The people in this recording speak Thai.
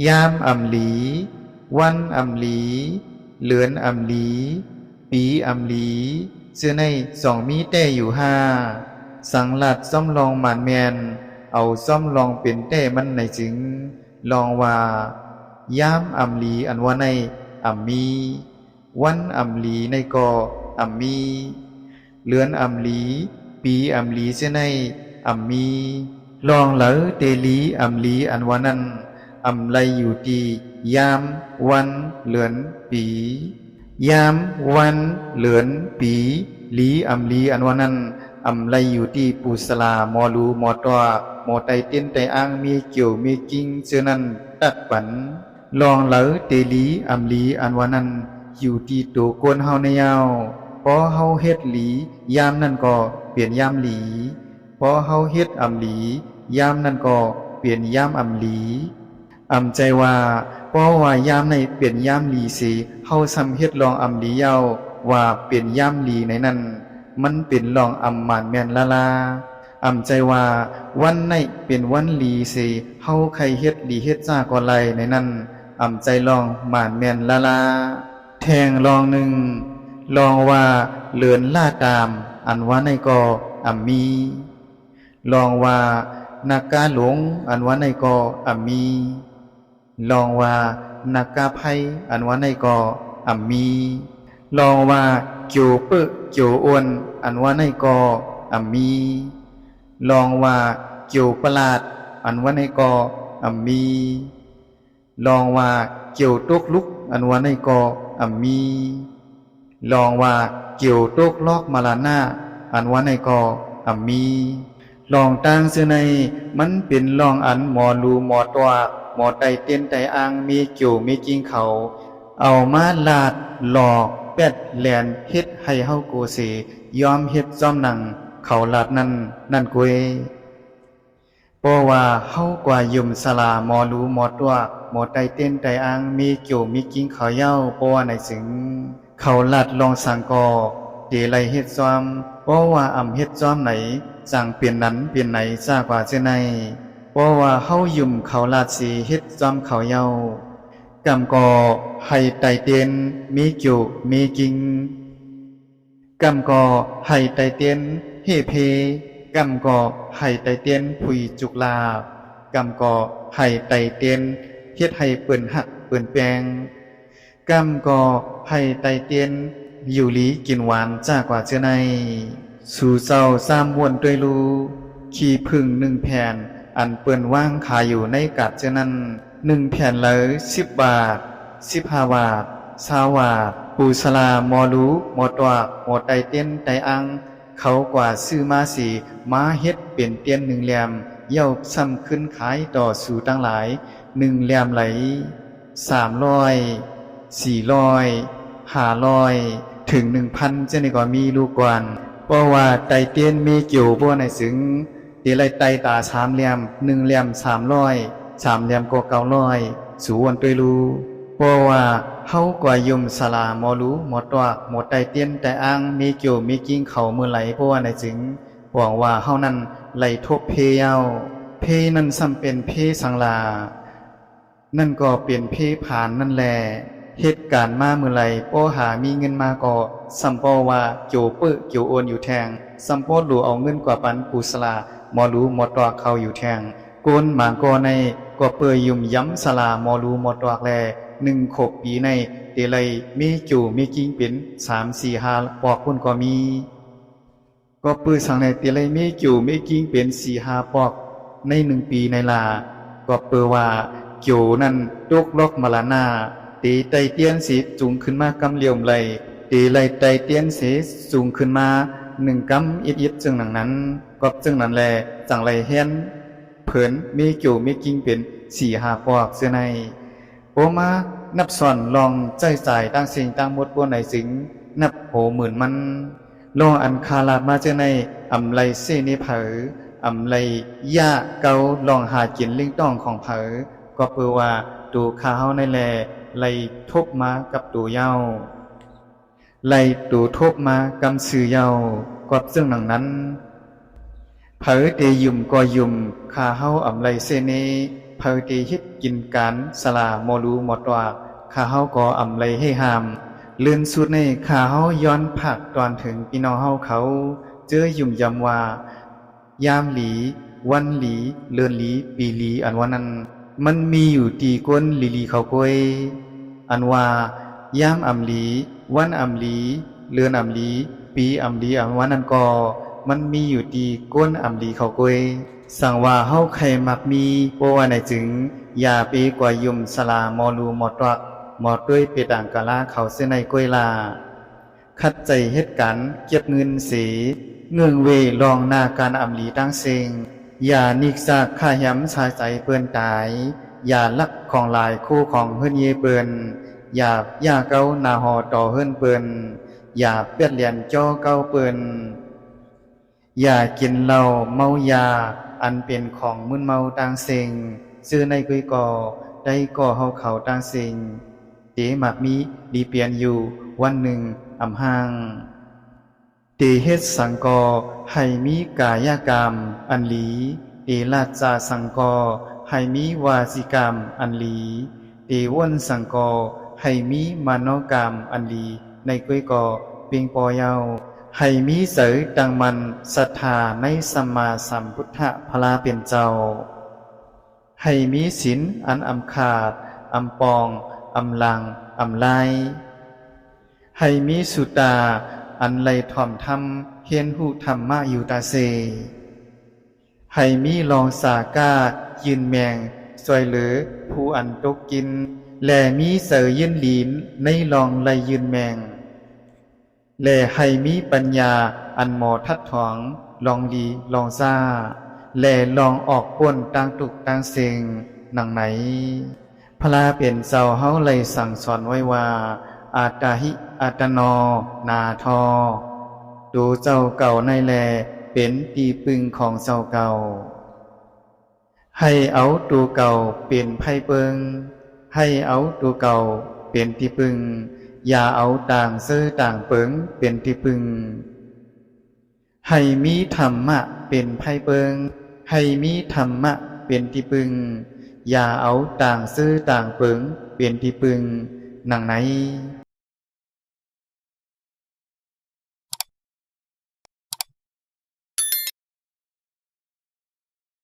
ยามอำหลีวันอำหลีเหลือนอำหลีปีอำหลีเสื้อในสองมีแต่อยู่ห้าสังลัดซ่อมลองหมานแมนเอาซ่อมลองเป็นแต่มันในจึงลองว่ายามอำหลีอันว่าในอำมีวันอำหลีในก็อำมีเหลือนอำหลีปีอำหลีเสื้อในอำมีลองเหลอเตลีอำหลีอันว่านั้นอำไลอยู่ดียามวันเหลือนปียามวันเหลือนปีหลีอำลีอันว่านั้นอำไลอยู่ที่ปุสลามอลูมอตวมอไตเต้นไตอ้างมีเกี่ยวมีกิ้งเชื่อนั้นตัดปันลองเหลอเตลีอำลีอันว่านั้นอยู่ที่ตัวกวนเฮาในยาวพอเฮาเฮ็ดหลียามนั้นก็เปลี่ยนยามหลีพอเฮาเฮ็ดอำหลียามนั้นก็เปลี่ยนยามอำหลีอำใจว่าเพราะว่ายามในเปลี่ยนยามหลีสิเฮาซ้ำเฮ็ดลองอำหลีเยาว่าเปลี่ยนยามหลีในนั้นมันเป็นลองอำหมานแม่นละลาอำใจว่าวันในเป็นวันหลีสิเฮาใครเฮ็ดหลีเฮ็ดจ้าก็ไลในนั้นอำใจลองหมานแม่นละลาแทงลองหนึ่งลองว่าเลือนล่าตามอันว่าในก็อำมีลองว่านักกาหลงอันว่าในก็อำมีลองว่านักกาไพอันว่าในก็อำมีลองว่าเกี่ยวเปะเกี่ยวอ้วนอันว่าในก็อำมีลองว่าเกี่ยวประหลาดอันว่าในก็อำมีลองว่าเกี่ยวตกลุกอันว่าในก็อำมีลองว่าเกี่ยวตกลอกมาลานาอันว่าในก็อำมีลองตั้งเสื้อในมันเป็นลองอันหมอรูหมอตัวหมอไตเต้นไตอ่างมีเกี่ยวมีกิ้งเขาเอามาลาดหลอกแปดแหลนเฮ็ดให้เฮาโกเสยอมเฮ็ดจ้อมหนังเขาลาดนั่นกวยเพราะว่าเฮากว่ายุมสลาหมอรูหมอตัวหมอไตเต้นไตอ่างมีเกี่ยวมีกิ้งเขาเย้าเพราะว่าในสึงเขาลาดลองสังกอเดไลเฮ็ดจ้อมเพราะว่าอำเฮ็ดจ้อมไหนสั่งเปลี่ยนนั้นเปลี่ยนไหนซากว่าเช่นในเพราะว่าเฮายุ่มเขาลาดสีเฮ็ดจอมเขาเยากำก่อให้ไตเตียนมีจุมีกิงกำก่อให้ไตเตียนเฮเพกำก่อให้ไตเตียนผุยจุกลากำก่อให้ไตเตียนเฮ็ดให้เปิ้นหักเปิ้นแปงกำก่อให้ไตเตียนอยู่หลีกินหวานจ้ากว่าเช่นในสู่เศร้าสามวนด้วยรูขี้พึ่งหนึ่งแผ่นอันเปิ้นว่างขายอยู่ในกัดเช่นนั้นหนึ่งแผ่นเลย10 บาท15 บาท20 บาทปูสลามอรูมอตวกมอไตเต้นไตอังเขากว่าซื้อมาสีมาเฮ็ดเป็นเตียนหนึ่งแหลมเย่าซ้ำขึ้นขายต่อสู่ตั้งหลายหนึ่งแหลมไหล300 400 500ถึง 1,000เจ้านี่ก็มีลูกกวนเพราะว่าไตเตียนมีเกี่ยวบ่ในสึงเดลัยไตตา3 เหลี่ยม1 เหลี่ยม300 3 เหลี่ยมก็900สู่วนด้วยรูเพราะว่าเฮากว่ายุมสลามอรูหมอตวกหมอไตเตียนไตอ่างมีเกี่ยวมีกิ้งเขามือไหลเพราะว่าในจึงหวังว่าเฮานั้นไหลทบเพเยาเพนั้นซ้ำเป็นเพสังลานั่นก็เป็นเพผานนั่นแลเหตุการณ์มาเมื่อไหร่โอหามีเงินมาก็สัมปอว่าโจเปื้อโจโอนอยู่แทงสัมปอหลูเอาเงินกว่าปันปูสลาหมอรูหมอตวกเขาอยู่แทงโกนหมางกอในก็เปื่อยุ่มย้ำสลาหมอรูหมอตวกแล1 ขบปีในเตลัยมีจูมีกิ้งเป็น3 4 5ปอกพุ่นก็มีก็ปื้อสังในเตลัยมีจูมีกิ้งเป็น4 5ปอกใน1 ปีในลาก็เปื่อว่าโจนั่นตกลอกมรณาตีไตเตียนสีสูงขึ้นมากำเหลี่ยมไหลตีไหลไตเตียนสีสูงขึ้นมา1 กำอิดจึงหนังนั้นก็จึงนั้นแลจังไหลเฮียนเผินมีเกี่ยวมีกิ้งเป็น4 5ปอกเสียในโอมานับส่อนลองใจสายตั้งสิ่งตั้งหมดบนไหนสิงนับโหหมื่นมันลองอันคาลาดมาเจอในอำไลเสนิเผออำไลย่าเกาลองหากินลิงต้องของเผอก็เปือว่าดูข้าเฮาในแลไล่ทบมากับตูเย้าไล่ตูทบมากำสื่อเย้ากอบซึ่งหนังนั้นเผอเตยุ่มก็ยุ่มข้าเฮาอำไลเสนีเผ เพอตีเฮ็ดกินการสลาโมรูหมดว่าข้าเฮาก็อำไลให้หามเลื่อนสุดในข้าเฮาย้อนผักตอนถึงพี่น้องเฮาเขาเจอยุ่มยำว่ายามหลีวันหลีเลือนหลีปีหลีอันว่านั้นมันมีอยู่ตีก้นลีลีเขากวยอันว่ายามอำหลีวันอำหลีเลือนอำหลีปีอำหลีอันว่านั้นก็มันมีอยู่ตีก้นอำหลีเขากวยสั่งว่าเฮาใครมักมีโปว่าไหนจึงอย่าไปกว่ายุ่มสลาหมอรูหมอตรักหมอด้วยเปต่างกะลาเขาเส้นในกวยลาคัดใจเฮ็ดกันเก็บเงินเสีเงื่องเวลองหน้าการอำหลีตั้งเซงอย่านิกซากข้าย้ำชายใจเปิ้นตายอย่าลักของหลายคู่ของเฮือนเยเปิ้นอย่าเก้าหน้าหอต่อเฮือนเปิ้นอย่าเปียดเหรียญจ้อเก้าเปิ้นอย่ากินเหล้าเมายาอันเป็นของมึนเมาต่างเซงซื้อในกุยก่อได้ก่อเฮาเขาต่างเซงเตมักมีดีเปลี่ยนอยู่วันหนึ่งอำห่างเตเฮ็ดสังกอให้มีกายกรรมอันหลีเตลาจาสังกอให้มีวาสิกรรมอันหลีเตวนสังกอให้มีมโนกรรมอันหลีในกุยก่อเปียงปอเยาให้มีเสยดังมันศรัทธาในสัมมาสัมพุทธพลาเป็นเจ้าให้มีศีลอันอำขาดอำปองอำลังอำไลให้มีสุตาอันไลถ่อมธรรมเฮียนหูธรรมะอยู่ตาเซให้มีลองสากายืนแมงสวยเหลือผู้อันตกกินและมีเสยยืนหลีนในลองไลยืนแมงและให้มีปัญญาอันหมอทัดถองลองดีลองซ่าและลองออกป่วนต่างตุกต่างเสงหนังไหนพระเป็นเจ้าเฮาเลยสั่งสอนไว้ว่าอาตาหิอาตโนนาทอดูเจ้าเก่าในแลเป็นตีปึงของเจ้าเก่าให้เอาตัวเก่าเป็นไพ่เปิงให้เอาตัวเก่าเป็นที่ปึงอย่าเอาต่างเสื้อต่างเปิงเป็นที่ปึงให้มีธรรมะเป็นไพ่เปิงให้มีธรรมะเป็นที่ปึงอย่าเอาต่างซื้อต่างเปิงเป็นที่ปึงหนังไหน